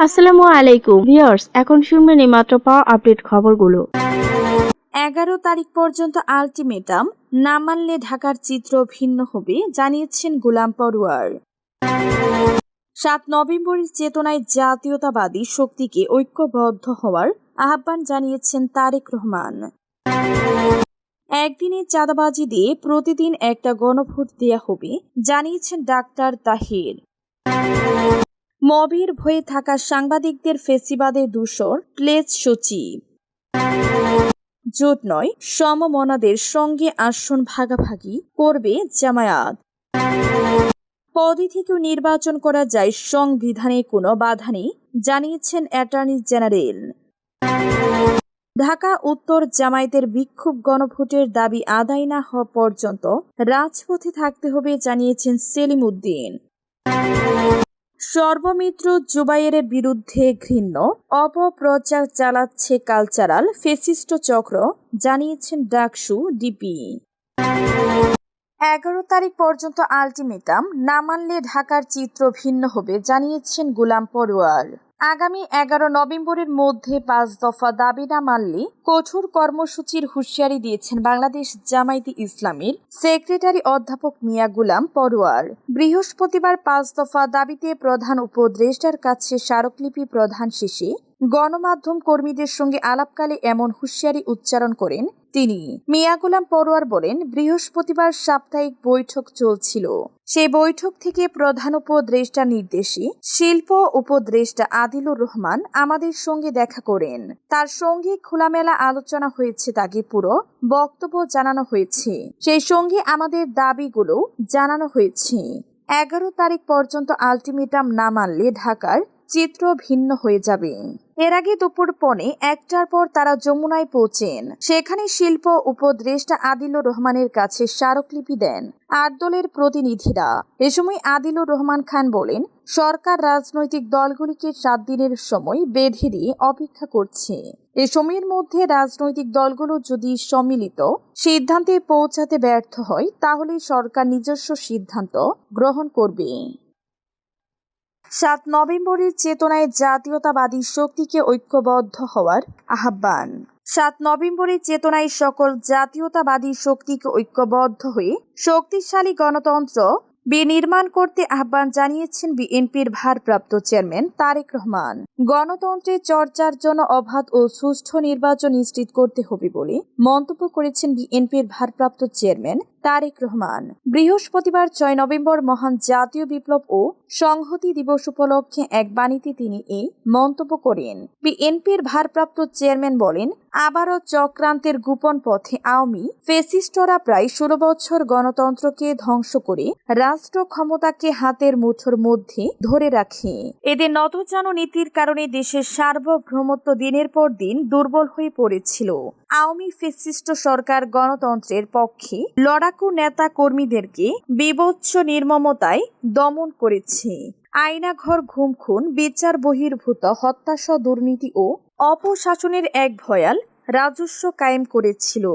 আসসালামু আলাইকুম ভিউয়ার্স, এখন শুনবেন এই মাত্র পাওয়া আপডেট খবরগুলো। 11 তারিখ পর্যন্ত আলটিমেটাম না মানলে ঢাকার চিত্র ভিন্ন হবে, জানিয়েছেন গোলাম পরোয়ার। 7 নভেম্বরের চেতনায় জাতীয়তাবাদী শক্তিকে ঐক্যবদ্ধ হওয়ার আহ্বান জানিয়েছেন তারেক রহমান। একদিনে চাঁদাবাজি দিয়ে প্রতিদিন একটা গণভোট দেয়া হবে, জানিয়েছেন ডাক্তার তাহির। মবের ভয়ে থাকা সাংবাদিকদের ফেসিবাদে দূষর প্লেস সচিব। জোট নয়, সমমনাদের সঙ্গে আসন ভাগাভাগি করবে জামায়াত। পদে থেকেও নির্বাচন করা যায়, সংবিধানে কোনো বাধা নেই, জানিয়েছেন অ্যাটর্নি জেনারেল। ঢাকা উত্তর জামায়াতের বিক্ষোভ গণভোটের দাবি আদায় না হওয়া পর্যন্ত রাজপথে থাকতে হবে, জানিয়েছেন সেলিম উদ্দিন। সর্বমিত্র জুবাইরের বিরুদ্ধে ঘৃণ্য অপপ্রচার চালাচ্ছে কালচারাল ফেসিস্ট চক্র, জানিয়েছেন ডাকসু ডিপি। 11 তারিখ পর্যন্ত আলটিমেটাম না মানলে ঢাকার চিত্র ভিন্ন হবে, জানিয়েছেন গোলাম পরোয়ার। আগামী 11 নভেম্বরের মধ্যে 5 দফা দাবি না মানলে কঠোর কর্মসূচির হুঁশিয়ারি দিয়েছেন বাংলাদেশ জামায়াতে ইসলামীর সেক্রেটারি অধ্যাপক মিয়া গোলাম পরোয়ার। বৃহস্পতিবার 5 দফা দাবিতে প্রধান উপদেষ্টার কাছে স্মারকলিপি প্রদান শেষে গণমাধ্যম কর্মীদের সঙ্গে আলাপকালে এমন হুঁশিয়ারি উচ্চারণ করেন তিনি। মিয়া গোলাম পরোয়ার বলেন, বৃহস্পতিবার সাপ্তাহিক বৈঠক চলছিল। সেই বৈঠক থেকে প্রধান উপদেষ্টা নির্দেশে শিল্প উপদেষ্টা আদিলুর রহমান আমাদের সঙ্গে দেখা করেন। তার সঙ্গে খোলামেলা আলোচনা হয়েছে, তাকে পুরো বক্তব্য জানানো হয়েছে, সেই সঙ্গে আমাদের দাবিগুলো জানানো হয়েছে। 11 তারিখ পর্যন্ত আলটিমেটাম না মানলে ঢাকার চিত্র ভিন্ন হয়ে যাবে। এর আগে দুপুর 1:15টার পর তারা যমুনায় পৌঁছেন। সেখানে শিল্প উপদেষ্টা আদিলুর রহমানের কাছে স্মারকলিপি দেন 8 দলের প্রতিনিধিরা। এ সময় আদিলুর রহমান খান বলেন, সরকার রাজনৈতিক দলগুলিকে 7 দিনের সময় বেঁধে দিয়ে অপেক্ষা করছে। এ সময়ের মধ্যে রাজনৈতিক দলগুলো যদি সম্মিলিত সিদ্ধান্তে পৌঁছাতে ব্যর্থ হয়, তাহলে সরকার নিজস্ব সিদ্ধান্ত গ্রহণ করবে। 7 নভেম্বরের চেতনায় জাতীয়তাবাদী শক্তিকে ঐক্যবদ্ধ হওয়ার আহ্বান। 7 নভেম্বরের চেতনায় সকল জাতীয়তাবাদী শক্তিকে ঐক্যবদ্ধ হয়ে শক্তিশালী গণতন্ত্র বিনির্মাণ করতে আহ্বান জানিয়েছেন বিএনপির ভারপ্রাপ্ত চেয়ারম্যান তারেক রহমান। গণতন্ত্রের চর্চার জন্য অবাধ ও সুষ্ঠু নির্বাচন নিশ্চিত করতে হবে বলে মন্তব্য করেছেন বিএনপির ভারপ্রাপ্ত চেয়ারম্যান তারেক রহমান। বৃহস্পতিবার 6 নভেম্বর মহান জাতীয় বিপ্লব ও সংহতি দিবস উপলক্ষে এক বাণীতে তিনি এই মন্তব্য করেন। বিএনপির ভারপ্রাপ্ত চেয়ারম্যান বলেন, আবারও চক্রান্তের গোপন পথে আওয়ামী ফ্যাসিস্টরা প্রায় 16 বছর গণতন্ত্রকে ধ্বংস করে রাষ্ট্র ক্ষমতাকে হাতের মুঠোর মধ্যে ধরে রাখে। এদের নতজানু নীতির কারণে দেশের সার্বভৌমত্ব দিনের পর দিন দুর্বল হয়ে পড়েছিল। আওয়ামী ফ্যাসিস্ট সরকার গণতন্ত্রের পক্ষে লড়াকু নেতা কর্মীদেরকে বিভৎস নির্মমতায় দমন করেছে। আয়নাঘর, গুম খুন, বিচার বহির্ভূত হত্যাসহ দুর্নীতি ও অপশাসনের এক ভয়াল রাজস্ব কায়েম করেছিল।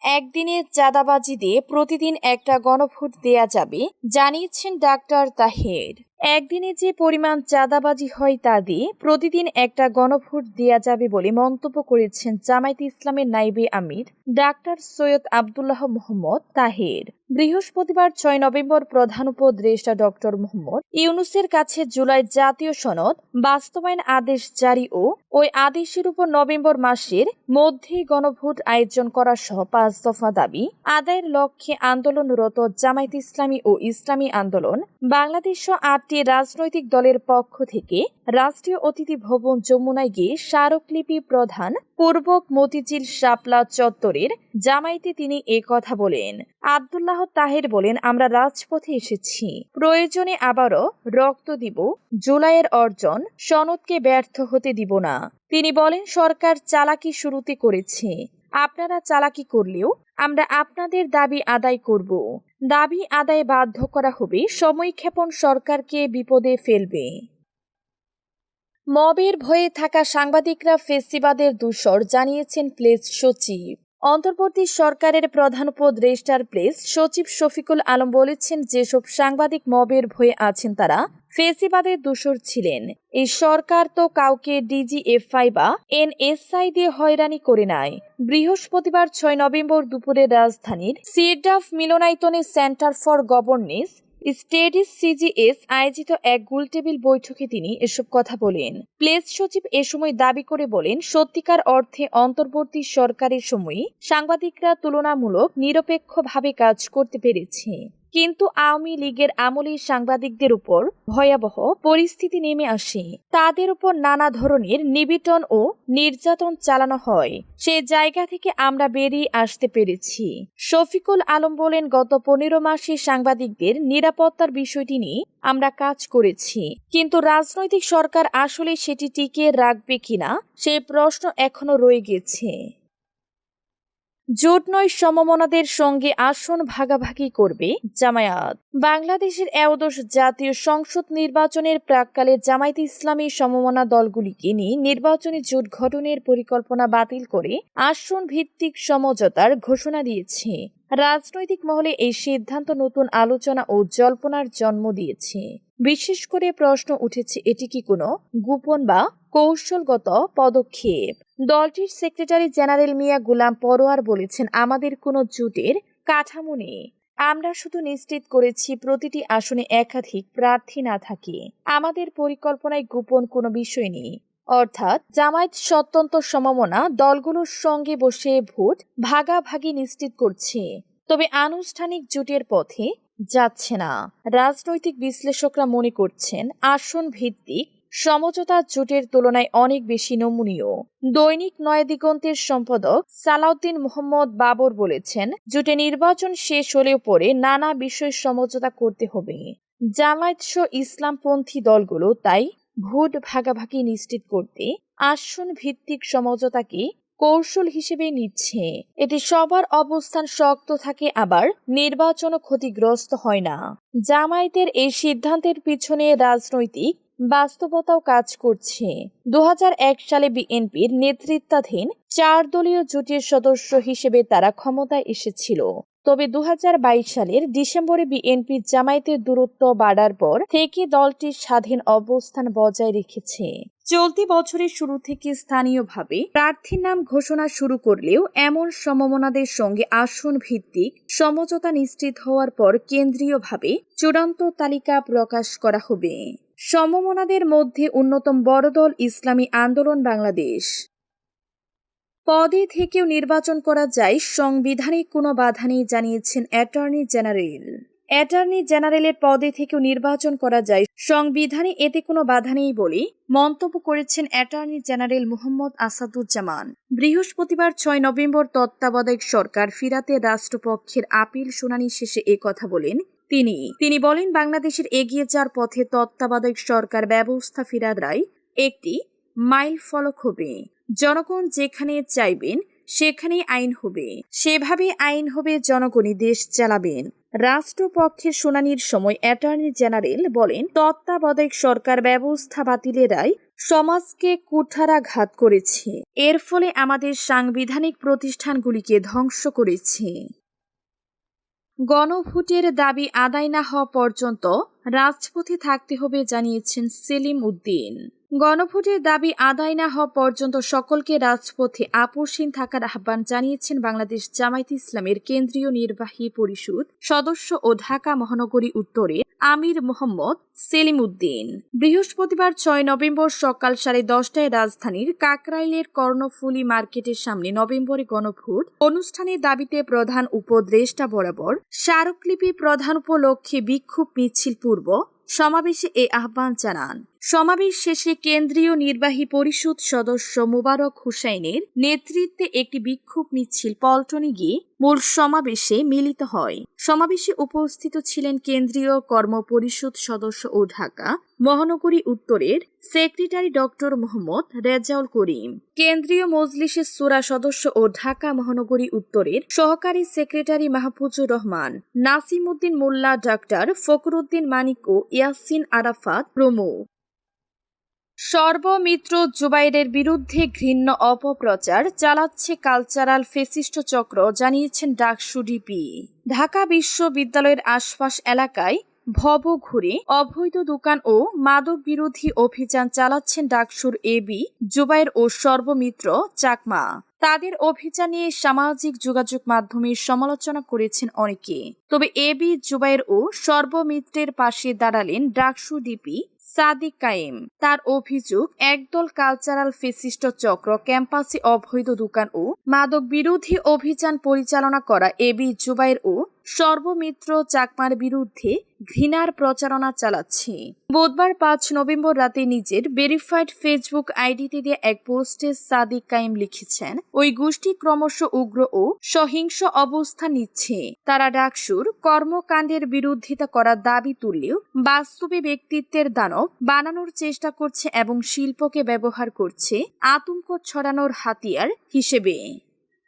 একদিনে চাঁদাবাজি দিয়ে প্রতিদিন একটা গণভোট দেয়া যাবে, জানিয়েছেন ডাক্তার তাহির। একদিনে যে পরিমাণ চাঁদাবাজি হয় তা দিয়ে প্রতিদিন একটা গণভোট দেয়া যাবে বলে মন্তব্য করেছেন জামায়াতে ইসলামের নায়েবে আমির ডাক্তার সৈয়দ আব্দুল্লাহ মোহাম্মদ তাহির। বৃহস্পতিবার 6 নভেম্বর প্রধান উপদেষ্টা ডক্টর মোহাম্মদ ইউনূসের কাছে জুলাই জাতীয় সনদ বাস্তবায়ন আদেশ জারি ও ওই আদেশের উপর নভেম্বর মাসের মধ্যেই গণভোট আয়োজন করা সহ 5 দফা দাবি আদায়ের লক্ষ্যে আন্দোলনরত জামায়াতে ইসলামী ও ইসলামী আন্দোলন বাংলাদেশ 8টি রাজনৈতিক দলের পক্ষ থেকে রাষ্ট্রীয় অতিথি ভবন যমুনায় গিয়ে স্মারকলিপি প্রদান পূর্বক মতিঝিল শাপলা চত্বরের জামায়াতে তিনি এ কথা বলেন। আব্দুল্লাহ তাহের বলেন, আমরা রাজপথে এসেছি, প্রয়োজনে আবারও রক্ত দিব, জুলাইয়ের অর্জন সনদকে ব্যর্থ হতে দিব না। তিনি বলেন, সরকার চালাকি শুরুতে করেছে, আপনারা চালাকি করলেও আমরা আপনাদের দাবি আদায় করব। দাবি আদায়ে বাধ্য করা হবে, সময়ক্ষেপণ সরকারকে বিপদে ফেলবে। মবের ভয়ে থাকা সাংবাদিকরা ফেসিবাদের দূষর, জানিয়েছেন প্রেস সচিব। অন্তর্বর্তী সরকারের প্রধান উপদেষ্টার প্রেস সচিব শফিকুল আলম বলেছেন, যেসব সাংবাদিক মবের ভয়ে আছেন তারা ফেসিবাদের দোসর ছিলেন। এই সরকার তো কাউকে ডিজিএফআই বা এনএসআই দিয়ে হয়রানি করে নাই। বৃহস্পতিবার 6 নভেম্বর দুপুরে রাজধানীর সিরডাফ মিলনায়তনে centre for governance studies CGS আয়োজিত এক গোলটেবিল বৈঠকে তিনি এসব কথা বলেন। প্লেস সচিব এ সময় দাবি করে বলেন, সত্যিকার অর্থে অন্তর্বর্তী সরকারের সময়ে সাংবাদিকরা তুলনামূলক নিরপেক্ষভাবে কাজ করতে পেরেছে, কিন্তু আওয়ামী লীগের আমলে সাংবাদিকদের উপর ভয়াবহ পরিস্থিতি নেমে আসে। তাদের উপর নানা ধরনের নিপীড়ন ও নির্যাতন চালানো হয়। সে জায়গা থেকে আমরা বেরিয়ে আসতে পেরেছি। শফিকুল আলম বলেন, গত 15 মাসে সাংবাদিকদের নিরাপত্তার বিষয়টি নিয়ে আমরা কাজ করেছি, কিন্তু রাজনৈতিক সরকার আসলে সেটি টিকিয়ে রাখবে কিনা সেই প্রশ্ন এখনো রয়ে গেছে। জোট নয়, সমমনাদের সঙ্গে আসন ভাগাভাগি করবে জামায়াত। বাংলাদেশের একাদশ জাতীয় সংসদ নির্বাচনের প্রাক্কালে জামায়াতে ইসলামী সমমনা দলগুলিকে নিয়ে নির্বাচনী জোট গঠনের পরিকল্পনা বাতিল করে আসন ভিত্তিক সমঝোতার ঘোষণা দিয়েছে। রাজনৈতিক মহলে এই সিদ্ধান্ত নতুন আলোচনা ও জল্পনার জন্ম দিয়েছে। বিশেষ করে প্রশ্ন উঠেছে, এটি কি কোনো গোপন বা কৌশলগত পদক্ষেপ? দলটির সেক্রেটারি জেনারেল মিয়া গোলাম পরোয়ার বলেছেন, আমাদের কোনো জোটের কাঠামো নেই। আমরা শুধু নিশ্চিত করেছি প্রতিটি আসনে একাধিক প্রার্থী না থাকে। আমাদের পরিকল্পনায় গোপন কোনো বিষয় নেই। অর্থাৎ জামায়াত স্বতন্ত্র সমমনা দলগুলোর সঙ্গে বসে ভোট ভাগাভাগি নিশ্চিত করছে, তবে আনুষ্ঠানিক জোটের পথে যাচ্ছে না। রাজনৈতিক বিশ্লেষকরা মনে করছেন, আসন ভিত্তিক সমঝোতা জোটের তুলনায় অনেক বেশি নমনীয়। দৈনিক নয়াদিগন্তের সম্পাদক সালাউদ্দিন মোহাম্মদ বাবর বলেছেন, জোটে নির্বাচন শেষ হলেও পরে নানা বিষয় সমঝোতা করতে হবে। জামায়াত সহ ইসলামপন্থী দলগুলো তাই ভোট ভাগাভাগি নিশ্চিত করতে আসন ভিত্তিক সমঝোতাকে কৌশল হিসেবে নিচ্ছে। এতে সবার অবস্থান শক্ত থাকে, আবার নির্বাচনও ক্ষতিগ্রস্ত হয় না। জামায়াতের এই সিদ্ধান্তের পিছনে রাজনৈতিক বাস্তবতাও কাজ করছে। 2001 সালে বিএনপির নেতৃত্বাধীন 4 দলীয় জোটের সদস্য হিসেবে তারা ক্ষমতায় এসেছিল। তবে 2022 সালের ডিসেম্বরে বিএনপি জামায়াতের দূরত্ব বাড়ার পর থেকে দলটির স্বাধীন অবস্থান বজায় রেখেছে। চলতি বছরের শুরু থেকে স্থানীয়ভাবে প্রার্থীর নাম ঘোষণা শুরু করলেও এমন সমমনাদের সঙ্গে আসন ভিত্তিক সমঝোতা নিশ্চিত হওয়ার পর কেন্দ্রীয়ভাবে চূড়ান্ত তালিকা প্রকাশ করা হবে। সমমনাদের মধ্যে অন্যতম বড় দল ইসলামী আন্দোলন বাংলাদেশ। পদে থেকেও নির্বাচন করা যায়, সাংবিধানিক কোনো বাধা নেই জানিয়েছেন অ্যাটর্নি জেনারেল। অ্যাটর্নি জেনারেলের পদে থেকেও নির্বাচন করা যায়, সংবিধানে এতে কোনো বাধা নেই বলে মন্তব্য করেছেন অ্যাটর্নি জেনারেল মোহাম্মদ আসাদুজ্জামান। বৃহস্পতিবার 6 নভেম্বর তত্ত্বাবধায়ক সরকার ফিরাতে রাষ্ট্রপক্ষের আপিল শুনানি শেষে কথা বলেন তিনি বলেন, বাংলাদেশের এগিয়ে যাওয়ার পথে তত্ত্বাবধায়ক সরকার ব্যবস্থা ফেরার রায় একটি মাইল ফলক হবে। জনগণ যেখানে চাইবেন সেখানেই আইন হবে, সেভাবে আইন হবে, জনগণই দেশ চালাবেন। রাষ্ট্রপক্ষের শুনানির সময় অ্যাটর্নি জেনারেল বলেন, তত্ত্বাবধায়ক সরকার ব্যবস্থা বাতিলের রায় সমাজকে কুঠারাঘাত করেছে। এর ফলে আমাদের সাংবিধানিক প্রতিষ্ঠানগুলিকে ধ্বংস করেছে। গণভোটের দাবি আদায় না হওয়া পর্যন্ত রাজপথে থাকতে হবে জানিয়েছেন সেলিম উদ্দিন। গণভোটের দাবি আদায় না হওয়া পর্যন্ত সকলকে রাজপথে আপোষহীন থাকার আহ্বান জানিয়েছেন বাংলাদেশ জামায়াতে ইসলামের কেন্দ্রীয় নির্বাহী পরিষদ সদস্য ও ঢাকা মহানগরী উত্তরে আমির মোহাম্মদ সেলিম উদ্দিন। বৃহস্পতিবার 6 নভেম্বর সকাল 10:30টায় রাজধানীর কাকরাইলের কর্ণফুলী মার্কেটের সামনে নভেম্বরে গণভোট অনুষ্ঠানের দাবিতে প্রধান উপদেষ্টা বরাবর স্মারকলিপি প্রদান উপলক্ষে বিক্ষোভ মিছিল পূর্ব সমাবেশে এই আহ্বান জানান। সমাবেশ শেষে কেন্দ্রীয় নির্বাহী পরিষদ সদস্য মোবারক হুসাইনের নেতৃত্বে একটি বিক্ষোভ মিছিল পল্টনে গিয়ে মূল সমাবেশে মিলিত হয়। সমাবেশে উপস্থিত ছিলেন কেন্দ্রীয় কর্ম পরিষদ সদস্য ও ঢাকা মহানগরী উত্তরের সেক্রেটারি ডক্টর মোহাম্মদ রেজাউল করিম, কেন্দ্রীয় মজলিসের শূরা সদস্য ও ঢাকা মহানগরী উত্তরের সহকারী সেক্রেটারি মাহফুজুর রহমান, নাসিম উদ্দিন মোল্লা, ডাক্তার ফখরুদ্দিন মানিক ও ইয়াসিন আরাফাত প্রমুখ। সর্বমিত্র জুবাইরের বিরুদ্ধে ঘৃণ্য অপপ্রচার চালাচ্ছে কালচারাল ফেসিস্ট চক্র জানিয়েছেন ডাকসু ডিপি। ঢাকা বিশ্ববিদ্যালয়ের আশপাশ এলাকায় ভব ঘুরে অবৈধ দোকান ও মাদক বিরোধী অভিযান চালাচ্ছেন ডাকসুর এবি জুবায়ের ও সর্বমিত্র চাকমা। তাদের অভিযান নিয়ে সামাজিক যোগাযোগ মাধ্যমে সমালোচনা করেছেন অনেকে। তবে এবি জুবায়ের ও সর্বমিত্রের পাশে দাঁড়ালেন ডাকসু ডিপি সাদিক কায়েম। তার অভিযোগ, একদল কালচারাল ফেসিস্ট চক্র ক্যাম্পাসে অবৈধ দোকান ও মাদক বিরোধী অভিযান পরিচালনা করা এবি জুবায়ের ও সর্বমিত্র চাকমার বিরুদ্ধে ঘৃণার প্রচারণা চালাচ্ছে। বুধবার 5 নভেম্বর রাতে নিজের ভেরিফাইড ফেসবুক আইডিতে দিয়ে এক পোস্টে সাদিক কায়েম লিখেছেন, ওই গোষ্ঠী ক্রমশ উগ্র ও সহিংস অবস্থান নিচ্ছে। তারা ডাকসুর কর্মকাণ্ডের বিরোধিতা করার দাবি তুললেও বাস্তবে ব্যক্তিত্বের দানব বানানোর চেষ্টা করছে এবং শিল্পকে ব্যবহার করছে আতঙ্ক ছড়ানোর হাতিয়ার হিসেবে।